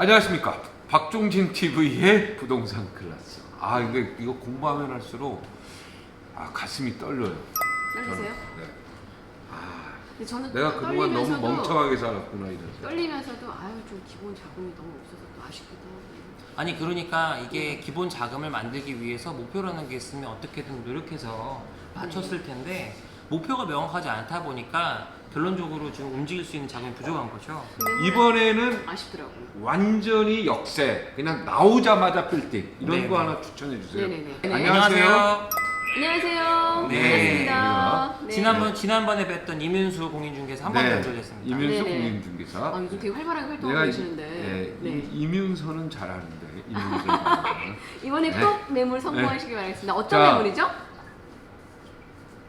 안녕하십니까. 박종진 TV의 부동산 클래스. 이거 공부하면 할수록 가슴이 떨려요. 떨리세요? 네. 근데 저는 내가 그동안 너무 멍청하게 살았구나 이래서. 떨리면서도 좀 기본 자금이 너무 없어서 또 아쉽기도 하고. 아니 그러니까 이게 기본 자금을 만들기 위해서 목표라는 게 있으면 어떻게든 노력해서 맞췄을 텐데 목표가 명확하지 않다 보니까 결론적으로 지금 움직일 수 있는 자금이 부족한 거죠. 이번에는 아쉽더라고요. 완전히 역세. 그냥 나오자마자 빌딩 이런 네네. 거 하나 추천해 주세요. 네네네. 안녕하세요. 안녕하세요. 네. 반갑습니다. 네. 지난번에 뵀던 이민수 공인중개사 한 번 더 연결됐습니다. 이민수 네네. 공인중개사. 요즘 되게 활발하게 내가 활동하고 계시는데. 네. 이민서는 잘하는데 이민서. 이번에 네. 꼭 매물 선보하시기 바라겠습니다. 어떤 자. 매물이죠?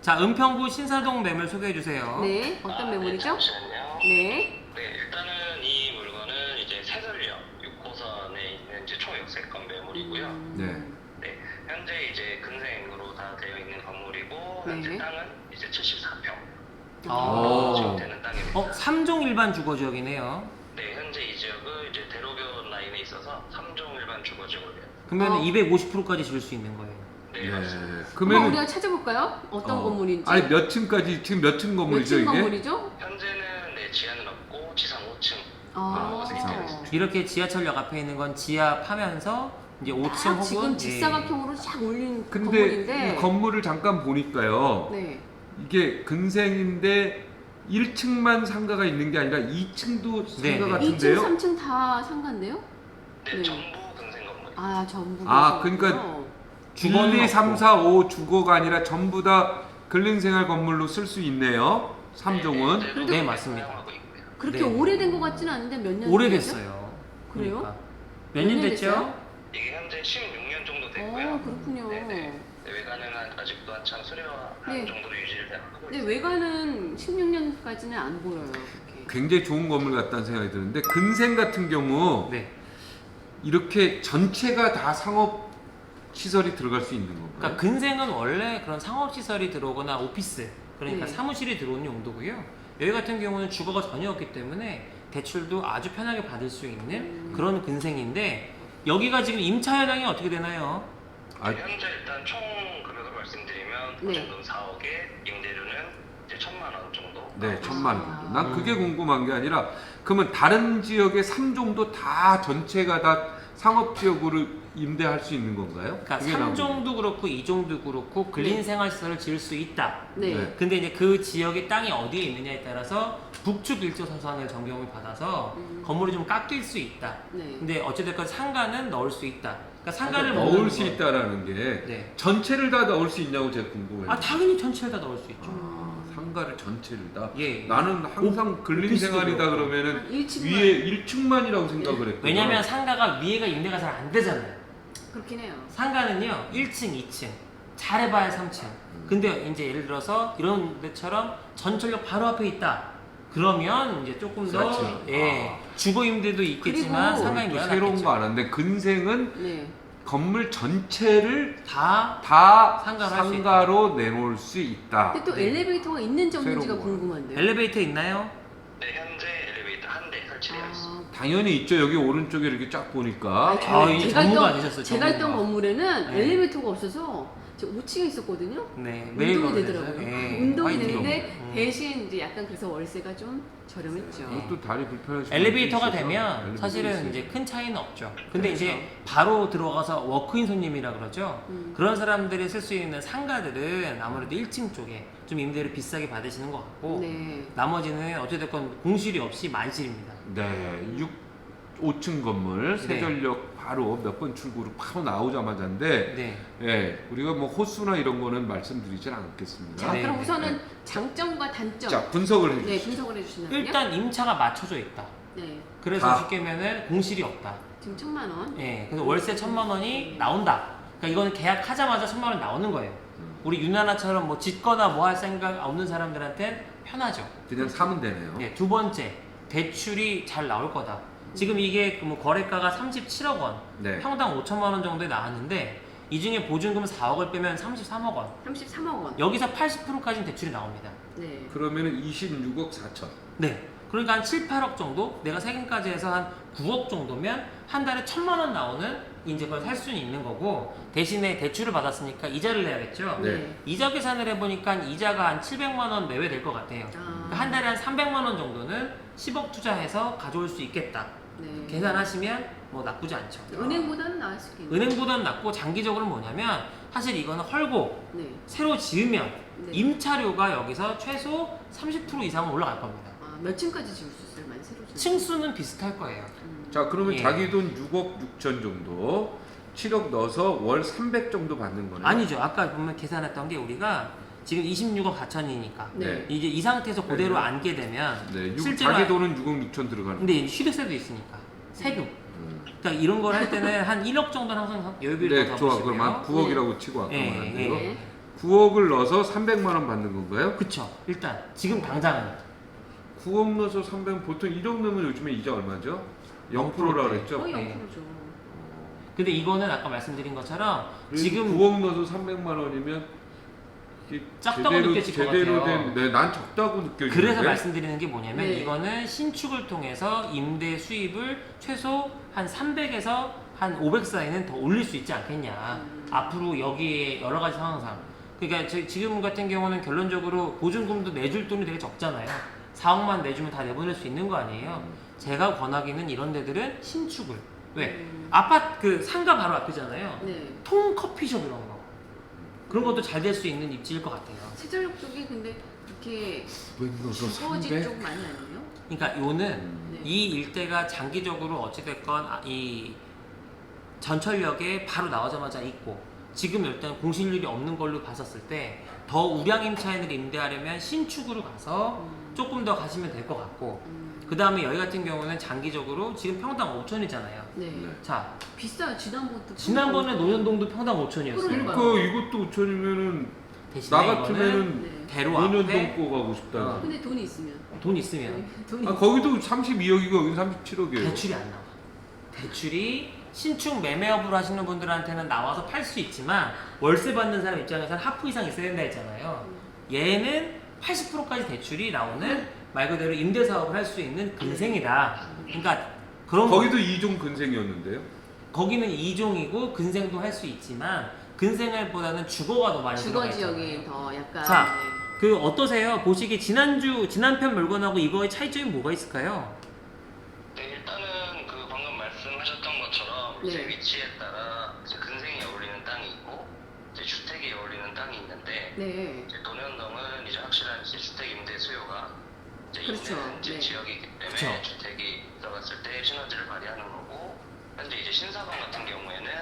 자, 은평구 신사동 매물 소개해 주세요. 네. 어떤 매물이죠? 잠시만요. 네. 네, 일단은 이 물건은 이제 세설역 6호선에 있는 이제 초역세권 매물이고요. 네. 네, 현재 이제 근생으로 다 되어 있는 건물이고 네. 현재 땅은 이제 74평 어. 지역되는 땅입니다. 3종 일반 주거 지역이네요. 네, 현재 이 지역은 이제 대로변 라인에 있어서 3종 일반 주거지역이에요. 그러면 어. 250%까지 줄 수 있는 거예요. 네, 맞습니다. 한번 그러면 우리가 찾아볼까요? 어떤 건물인지. 몇 층까지 지금 몇 층 몇 건물이죠 층 이게? 건물이죠? 현재는 네, 지하는 없고 지상 5층. 아. 이렇게 지하철역 앞에 있는 건 지하 파면서 이제 5층 딱 혹은 지금 예. 직사각형으로 쫙 올린 근데 건물인데. 이 건물을 잠깐 보니까요. 네. 이게 근생인데 1층만 상가가 있는 게 아니라 2층도 네, 상가 네. 2층, 같은데요? 3층 다 상가인데요? 네, 네. 전부 근생 건물. 전부. 그러니까 주거는 1, 2, 3, 없고. 4, 5 주거가 아니라 전부 다 근린생활 건물로 쓸 수 있네요. 3종은. 네, 맞습니다. 사용하고 있고요. 그렇게 네. 오래된 것 같지는 않은데 몇 년? 오래됐어요. 그래요? 그러니까. 몇 년 됐죠? 이게 현재 16년 정도 됐고요. 그렇군요. 네네. 네, 외관은 아직도 한창 수려한 네. 정도로 유지를 하고 근데 있어요. 외관은 16년까지는 안 보여요. 그렇게. 굉장히 좋은 건물 같다는 생각이 드는데 근생 같은 경우 네. 이렇게 전체가 다 상업 시설이 들어갈 수 있는 건가요? 그러니까 근생은 원래 그런 상업시설이 들어오거나 오피스, 그러니까 네. 사무실이 들어오는 용도고요. 여기 같은 경우는 주거가 전혀 없기 때문에 대출도 아주 편하게 받을 수 있는 그런 근생인데 여기가 지금 임차 현황이 어떻게 되나요? 아, 현재 일단 총 금액을 말씀드리면 네. 보증금 4억에 임대료는 이제 1,000만 원 정도. 네, 1,000만 원 정도. 난 음. 그게 궁금한 게 아니라 그러면 다른 지역의 3종도 다 전체가 다 상업 지역으로 임대할 수 있는 건가요? 그러니까 그게 나온 3종도 그렇고 2종도 그렇고 근린생활시설을 지을 수 있다. 네. 네. 근데 이제 그 지역의 땅이 어디에 있느냐에 따라서 북측 일조 서산을 전경을 받아서 건물이 좀 깎일 수 있다. 네. 근데 어찌됐건 상가는 넣을 수 있다. 그러니까 상가를 넣을 먹는 수 거. 있다라는 게 네. 전체를 다 넣을 수 있냐고 제가 궁금해요. 당연히 전체를 다 넣을 수 있죠. 상가를 전체를 다. 예. 나는 항상 근린생활이다 오피스도 그러면은 한 1층만. 위에 1층만이라고 생각을 했거든요. 왜냐면 상가가 위에가 임대가 잘 안 되잖아요. 그렇긴 해요. 상가는요 1층, 2층, 잘해봐야 3층. 근데 이제 예를 들어서 이런 데처럼 전철역 바로 앞에 있다. 그러면 이제 조금 더 그렇죠. 주거 임대도 있겠지만 그리고 상가 또 임대가 새로운 낫겠죠. 거 아는데 근생은 네. 건물 전체를 다 다 상가로 할수 상가로 내놓을 수 있다. 근데 또 네. 엘리베이터가 있는지 없는지가 새로운 거. 궁금한데요. 엘리베이터 있나요? 네, 현재 엘리베이터 한 대 설치되어 있습니다. 당연히 있죠. 여기 오른쪽에 이렇게 쫙 보니까. 이제 전문가 아니셨어요, 제가 했던 전문가. 건물에는 네. 엘리베이터가 없어서 제가 5층에 있었거든요. 네. 운동이 매일 되더라고요. 걸어서. 예. 운동이 화이팅. 되는데 대신 이제 약간 그래서 월세가 좀 저렴했죠. 이것도 다리 불편하신 엘리베이터가 분들이 있어서 되면 엘리베이터 사실은 있어요. 이제 큰 차이는 없죠. 근데 그렇죠. 이제 바로 들어가서 워크인 손님이라 그러죠. 음. 그런 사람들이 쓸 수 있는 상가들은 아무래도 1층 쪽에 좀 임대를 비싸게 받으시는 것 같고 네. 나머지는 어찌됐건 공실이 없이 만실입니다. 네, 5층 건물 네. 세전역 바로 몇 번 출구로 바로 나오자마자인데 네. 예, 우리가 뭐 호수나 이런 거는 말씀드리진 않겠습니다. 자, 네, 그럼 네, 우선은 장점과 단점. 자, 분석을 해 네, 주시죠. 분석을 해주신다면요? 일단 임차가 맞춰져 있다. 네, 그래서 다. 쉽게 하면은 공실이 없다. 지금 1,000만 원. 예. 그래서 월세 1,000만 원이 나온다. 그러니까 이거는 계약하자마자 1,000만 원이 나오는 거예요. 우리 윤하나처럼 뭐 짓거나 뭐 할 생각 없는 사람들한테는 편하죠. 그냥 사면 되네요. 예, 두 번째, 대출이 잘 나올 거다. 지금 이게 뭐 거래가가 37억 원, 네. 평당 5천만 원 정도에 나왔는데 이 중에 보증금 4억을 빼면 33억 원. 33억 원. 여기서 80%까지는 대출이 나옵니다. 네. 그러면은 26억 4천. 네. 그러니까 한 7, 8억 정도? 내가 세금까지 해서 한 9억 정도면 한 달에 1,000만 원 나오는 이제 그걸 살 수는 있는 거고, 대신에 대출을 받았으니까 이자를 내야겠죠? 네. 이자 계산을 해보니까 이자가 한 700만 원 내외 될 것 같아요. 그러니까 한 달에 한 300만 원 정도는 10억 투자해서 가져올 수 있겠다. 네. 계산하시면 뭐 나쁘지 않죠. 은행보다는 나을 수 있겠네요. 은행보다는 낫고, 장기적으로 뭐냐면 사실 이거는 헐고 네. 새로 지으면 네. 임차료가 여기서 최소 30% 이상은 올라갈 겁니다. 몇 층까지 지을 수 있어요? 많이 새로 지을 수 층수는 비슷할 거예요. 자, 그러면 예. 자기 돈 6억 6천 정도, 7억 넣어서 월 300 정도 받는 거네요. 아니죠. 아까 보면 계산했던 게 우리가 지금 26억 4천이니까 네. 이제 이 상태에서 그대로 네. 앉게 되면 네, 실제로 자기 돈은 6억 6천 들어가는. 근데 이제 취득세도 있으니까 세금. 그러니까 이런 걸 할 때는 한 1억 정도는 항상 여유비를 네, 더 좋아. 잡으시고요. 그럼 한 9억이라고 치고 아까 예, 말한 예. 대로 네. 9억을 넣어서 300만 원 받는 건가요? 그쵸. 일단 지금 당장은 9억 넣어서 300, 보통 1억 넣으면 요즘에 이자 얼마죠? 0%라 그랬죠? 거의 네. 0%죠. 근데 이거는 아까 말씀드린 것처럼 지금 지금 9억 넣어서 300만 원이면 이게 작다고 느껴질 것 제대로 같아요. 된, 네, 난 적다고 느껴지는데. 그래서 말씀드리는 게 뭐냐면 네. 이거는 신축을 통해서 임대 수입을 최소 한 300에서 한 500 사이는 더 올릴 수 있지 않겠냐. 앞으로 여기에 여러 가지 상황상. 그러니까 지금 같은 경우는 결론적으로 보증금도 내줄 돈이 되게 적잖아요. 4억만 내주면 다 내보낼 수 있는 거 아니에요. 제가 권하기는 이런 데들은 신축을. 왜? 아파트 그 상가 바로 앞이잖아요. 네. 통 커피숍 이런 거. 그런 것도 잘 될 수 있는 입지일 것 같아요. 세전력 쪽이 근데 그렇게 900 넣어서 주거지 300? 쪽 많이 아니에요? 그러니까 요는 네. 이 일대가 장기적으로 어찌됐건 이 전철역에 바로 나오자마자 있고, 지금 일단 공실률이 없는 걸로 봤었을 때 더 우량 임차인을 임대하려면 신축으로 가서 조금 더 가시면 될 것 같고, 그 다음에 여기 같은 경우는 장기적으로 지금 평당 5천이잖아요. 네. 네. 자, 비싸요. 지난번부터. 지난번에 논현동도 평당 5천이었어요. 그러니까. 그 이것도 5천이면은 대신에 나 이거는 같으면은 네. 대로 논현동 앞에 거 가고 싶다. 근데 돈이 있으면. 돈 있으면 네, 돈이 아, 거기도 32억이고 여기 37억이에요. 대출이 안 나와. 대출이 신축 매매업으로 하시는 분들한테는 나와서 팔 수 있지만 월세 받는 사람 입장에서는 하프 이상 있어야 된다 했잖아요. 얘는 80%까지 대출이 나오는 말 그대로 임대 사업을 할 수 있는 근생이다. 그러니까 그런 거기도 2종 근생이었는데요. 거기는 2종이고 근생도 할 수 있지만 근생할보다는 주거가 더 많이 주거 들어가 지역이 있잖아요. 더 약간. 자, 그 어떠세요? 보시기 지난편 물건하고 이거의 차이점이 뭐가 있을까요? 네, 일단은 그 방금 말씀하셨던 것처럼 네. 이제 위치에 따라 이제 근생에 어울리는 땅이 있고 이제 주택에 어울리는 땅이 있는데 네. 이제 논현동은 이제 확실한 이제 주택 임대 수요가 이제 그렇죠. 있는 이제 네. 지역이기 때문에 그렇죠. 주택이 들어갔을 때 시너지를 발휘하는 거고, 현재 이제 신사동 같은 경우에는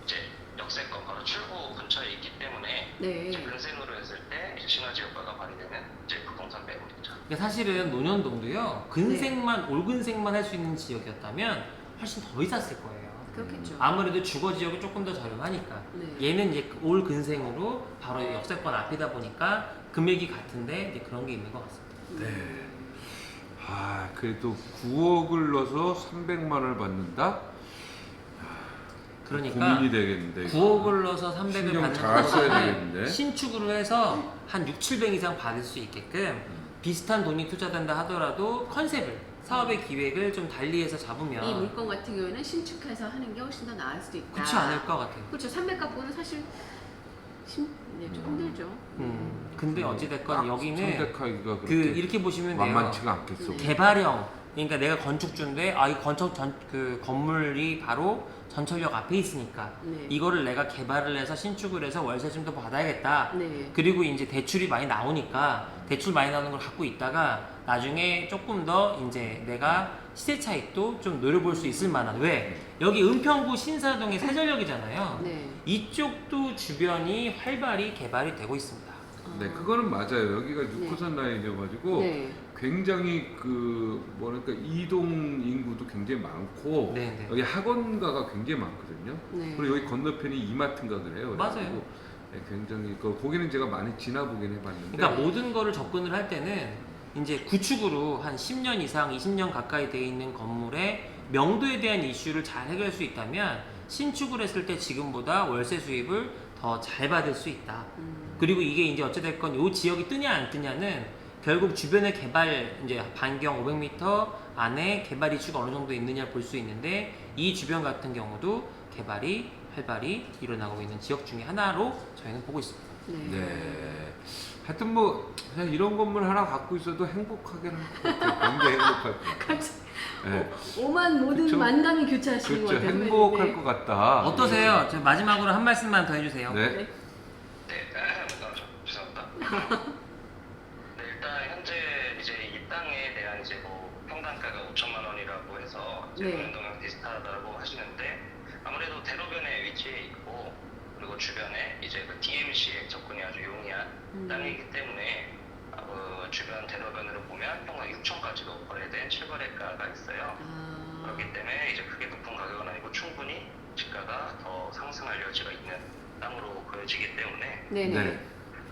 이제 역세권 바로 출구 근처에 있기 때문에 네. 이제 근생으로 했을 때 이제 시너지 효과가 발휘되는 이제 부동산 매물이죠. 그러니까 사실은 논현동도요 근생만 올근생만 할 수 있는 지역이었다면 훨씬 더 있었을 거예요. 그렇겠죠. 아무래도 주거 지역이 조금 더 저렴하니까. 네. 얘는 이제 올 근생으로 바로 역세권 앞이다 보니까 금액이 같은데 이제 그런 게 있는 것 같습니다. 네. 아, 그래도 9억을 넣어서 300만 원을 받는다? 그러니까 고민이 되겠는데. 9억을 넣어서 300을 신경 받는 잘 써야 거는 되겠는데. 신축으로 해서 한 6, 700 이상 받을 수 있게끔 비슷한 돈이 투자된다 하더라도 컨셉을, 사업의 기획을 좀 달리해서 잡으면 이 물건 같은 경우에는 신축해서 하는 게 훨씬 더 나을 수도 있다. 그렇지 않을 것 같아요. 그렇죠. 300 갖고는 사실 네, 좀 힘들죠. 근데 어찌됐건 여기는 선택하기가 그 그렇게 이렇게 보시면 돼요. 만만치가 않겠어. 네. 그러니까 내가 건축주인데 이 그 건물이 바로 전철역 앞에 있으니까 네. 이거를 내가 개발을 해서 신축을 해서 월세 좀 더 받아야겠다. 네. 그리고 이제 대출이 많이 나오니까 대출 많이 나오는 걸 갖고 있다가 나중에 조금 더 이제 내가 시세 차익도 좀 노려볼 수 있을 만한, 왜? 여기 은평구 신사동의 세전역이잖아요. 네. 이쪽도 주변이 활발히 개발이 되고 있습니다. 네, 그거는 맞아요. 여기가 6호선 라인이어가지고 네. 굉장히 그 뭐랄까 이동 인구도 굉장히 많고 네, 네. 여기 학원가가 굉장히 많거든요. 네. 그리고 여기 건너편이 이마트인가 그래요. 맞아요. 그래가지고 네, 굉장히 거기는 제가 많이 지나보긴 해봤는데. 그러니까 모든 거를 접근을 할 때는 이제 구축으로 한 10년 이상, 20년 가까이 돼 있는 건물의 명도에 대한 이슈를 잘 해결할 수 있다면 신축을 했을 때 지금보다 월세 수입을 더 잘 받을 수 있다. 그리고 이게 이제 어찌됐건 이 지역이 뜨냐 안 뜨냐는 결국 주변의 개발 이제 반경 500m 안에 개발 이슈가 어느 정도 있느냐를 볼 수 있는데 이 주변 같은 경우도 개발이 활발히 일어나고 있는 지역 중에 하나로 저희는 보고 있습니다. 네. 하여튼 뭐 그냥 이런 건물 하나 갖고 있어도 행복하긴 할 것 같아요. 굉장히 행복할 것 같아요. 네. 오만 모든 그쵸? 만감이 교차하시는 것 그렇죠. 같아요. 행복할 네. 것 같다. 어떠세요? 저 마지막으로 한 말씀만 더 해주세요. 네. 네. 죄송합니다. 네, 일단 현재 이제 이 땅에 대한 이제 뭐 평당가가 5천만 원이라고 해서 이제 네. 운동량 비슷하다고 하시는데 아무래도 대로변에 위치해 있고 그리고 주변에 이제 그 DMC에 접근이 아주 용이한 땅이기 때문에 주변 대로변으로 보면 평당 6천까지도 거래된 실거래가가 있어요. 아, 그렇기 때문에 이제 크게 높은 가격은 아니고 충분히 지가가 더 상승할 여지가 있는 땅으로 보여지기 때문에 네네. 네.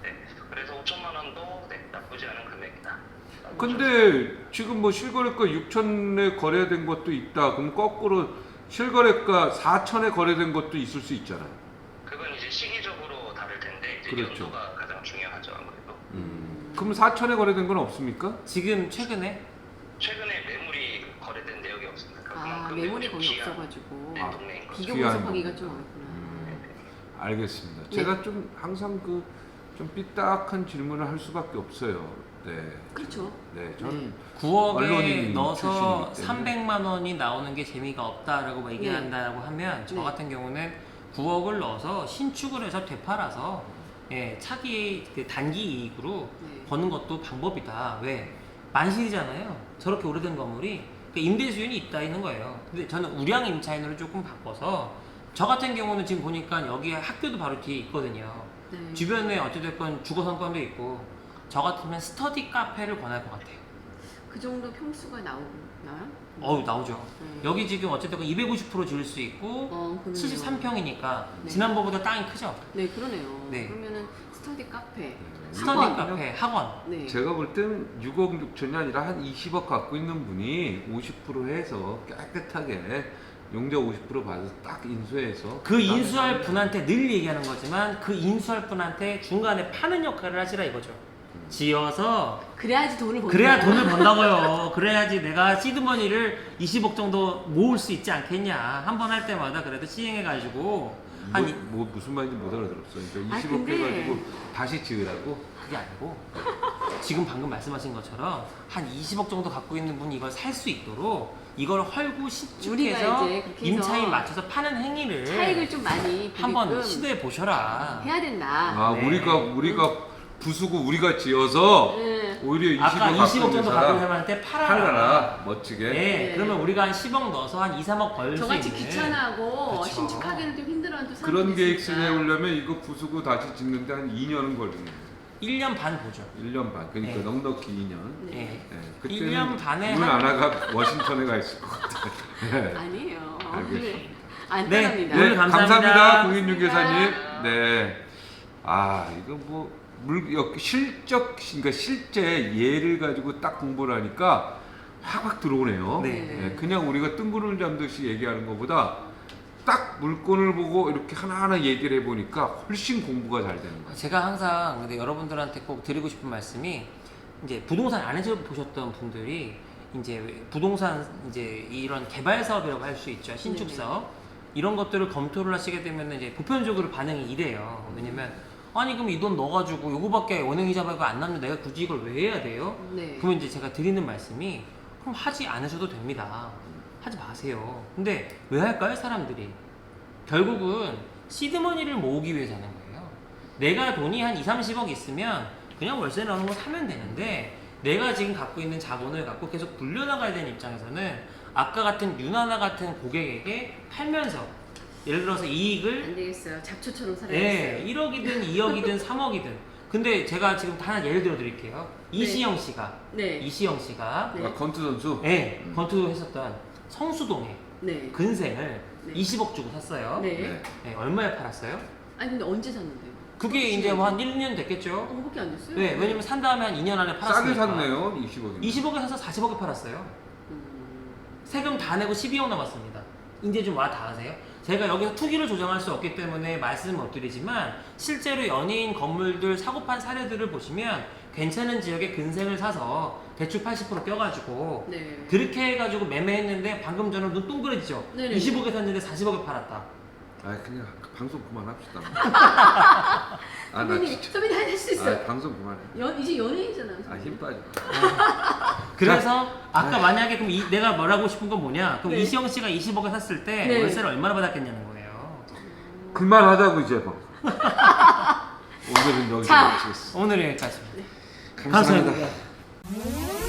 네, 그래서 5천만 원도 네, 나쁘지 않은 금액이다. 근데 지금 뭐 실거래가 6천에 거래된 것도 있다. 그럼 거꾸로 실거래가 4천에 거래된 것도 있을 수 있잖아요. 그건 이제 시기적으로 다를 텐데 이제 그렇죠. 연도가 가장 중요하죠 아무래도. 그럼 4천에 거래된 건 없습니까? 지금 최근에 최근에 매물이 거래된 내역이 없습니다. 아, 그만큼 매물이 매물이 거의 귀한, 없어가지고 네, 동네인 거죠. 비교 귀한 분석하기가 거구나. 좀 어렵구나. 알겠습니다. 네. 제가 좀 항상 좀 삐딱한 질문을 할 수밖에 없어요. 네. 그렇죠. 네, 저는 9억에 언론인 넣어서 출신이기 때문에. 300만 원이 나오는 게 재미가 없다라고 얘기한다고 하면 저 네. 같은 경우는 9억을 넣어서 신축을 해서 되팔아서 차기 그 단기 이익으로 네. 버는 것도 방법이다. 왜? 만실이잖아요. 저렇게 오래된 건물이 그러니까 임대 수요는 있다 있는 거예요. 근데 저는 우량 임차인으로 조금 바꿔서 저 같은 경우는 지금 보니까 여기 학교도 바로 뒤에 있거든요. 네. 주변에 어찌됐건 주거 상권도 있고 저 같으면 스터디 카페를 권할 것 같아요. 그 정도 평수가 나오나요? 어우 나오죠. 네. 여기 지금 어쨌든 250% 지을 수 있고 그러네요. 73평이니까 네. 지난번보다 땅이 크죠. 네, 그러네요. 네. 그러면은 스터디 카페, 스터디 학원. 카페, 학원. 네. 제가 볼 땐 6억 6천이 아니라 한 20억 갖고 있는 분이 50% 해서 깨끗하게 용자 50% 받아서 딱 인수해서 그 인수할 분한테 늘 얘기하는 거지만 그 인수할 분한테 중간에 파는 역할을 하시라 이거죠. 지어서 그래야지 돈을 버는 그래야 거야. 돈을 번다고요. 그래야지 내가 시드머니를 20억 정도 모을 수 있지 않겠냐. 한 번 할 때마다 그래도 시행해가지고 한 뭐 무슨 말인지 못 알아들었어요. 그러니까 아, 20억 근데- 해가지고 다시 지으라고? 그게 아니고 지금 방금 말씀하신 것처럼 한 20억 정도 갖고 있는 분이 이걸 살 수 있도록 이걸 헐고 우리가 신축해서 이제 그렇게 해서 임차인 맞춰서 파는 행위를 차익을 좀 많이 한번 보게끔 시도해 보셔라. 해야 된다. 아, 네. 우리가 부수고 우리가 지어서 네. 오히려 20억 아까 20억 갖고 정도 있는 갖고 사람 있는 사람한테 팔아라. 팔아라 멋지게. 네, 네. 그러면 우리가 한 10억 넣어서 한 2, 3억 벌 수 있는. 저같이 귀찮아하고 그렇죠. 신축하기는 좀 힘들어하는 또 그런 사람들이 계획을 있으니까. 해오려면 이거 부수고 다시 짓는데 한 2년은 걸리네요. 1년 반 보죠. 1년 반. 그러니까 네. 넉넉히 2년. 네. 네. 네. 1년 반에 문 한- 하나가 워싱턴에 가 있을 것 같아요. 네. 아니에요. 알겠습니다. 안 네. 따릅니다. 오늘 감사합니다. 공인중 계사님. 네. 아, 이거 뭐 그러니까 실제 예를 가지고 딱 공부를 하니까 확 들어오네요. 네. 그냥 우리가 뜬구름을 잡듯이 얘기하는 것보다 딱 물건을 보고 이렇게 하나하나 얘기를 해보니까 훨씬 공부가 잘 되는 거예요. 제가 항상 근데 여러분들한테 꼭 드리고 싶은 말씀이 이제 부동산 안에서 보셨던 분들이 이제 부동산 이제 이런 개발 사업이라고 할 수 있죠. 신축 네네. 사업 이런 것들을 검토를 하시게 되면 이제 보편적으로 반응이 이래요. 왜냐면 아니 그럼 이 돈 넣어가지고 요거밖에 원형이자가 안 남는데 내가 굳이 이걸 왜 해야 돼요? 네. 그러면 이제 제가 드리는 말씀이 그럼 하지 않으셔도 됩니다. 하지 마세요. 근데 왜 할까요, 사람들이? 결국은 시드머니를 모으기 위해서 하는 거예요. 내가 돈이 한 2, 30억 있으면 그냥 월세 넣는 거 사면 되는데 내가 지금 갖고 있는 자본을 갖고 계속 굴려나가야 되는 입장에서는 아까 같은 유나나 같은 고객에게 팔면서 예를 들어서 이익을 안 되겠어요. 잡초처럼 네, 살아야겠어요. 1억이든 2억이든 3억이든 근데 제가 지금 하나 예를 들어 드릴게요. 이시영 씨가 네. 이시영 씨가 네. 아, 건투 선수? 네, 건투했었던 성수동에 네. 근생을 네. 20억 주고 샀어요. 네. 네, 얼마에 팔았어요? 아니 근데 언제 샀는데요? 그게 이제 뭐 한 1년 됐겠죠? 그거밖에 안 됐어요. 네, 왜냐면 산 다음에 한 2년 안에 팔았으니까. 싸게 샀네요. 20억이. 20억에 사서 40억에 팔았어요. 음, 세금 다 내고 12억 남았습니다. 이제 좀 와 닿으세요? 제가 여기서 투기를 조정할 수 없기 때문에 말씀을 못 드리지만 실제로 연예인 건물들 사고 판 사례들을 보시면 괜찮은 지역에 근생을 사서 대출 80% 껴가지고 네. 그렇게 해가지고 매매했는데 방금 전에 눈 동그래지죠? 네네. 20억에 샀는데 40억에 팔았다. 아 그냥 방송 그만합시다. 아 나 선배님, 진짜. 선배님 할 수 있어요. 아 방송 그만해. 이제 연예인이잖아요. 아 힘 빠져. 그래서 아까 만약에 그럼 내가 말하고 싶은 건 뭐냐? 그럼 네. 이시영 씨가 20억에 샀을 때 네. 월세를 얼마나 받았겠냐는 거예요. 그만하자고 이제 방송. 오늘은 여기서 자. 마치겠습니다. 오늘 여기까지. 감사합니다. 감사합니다.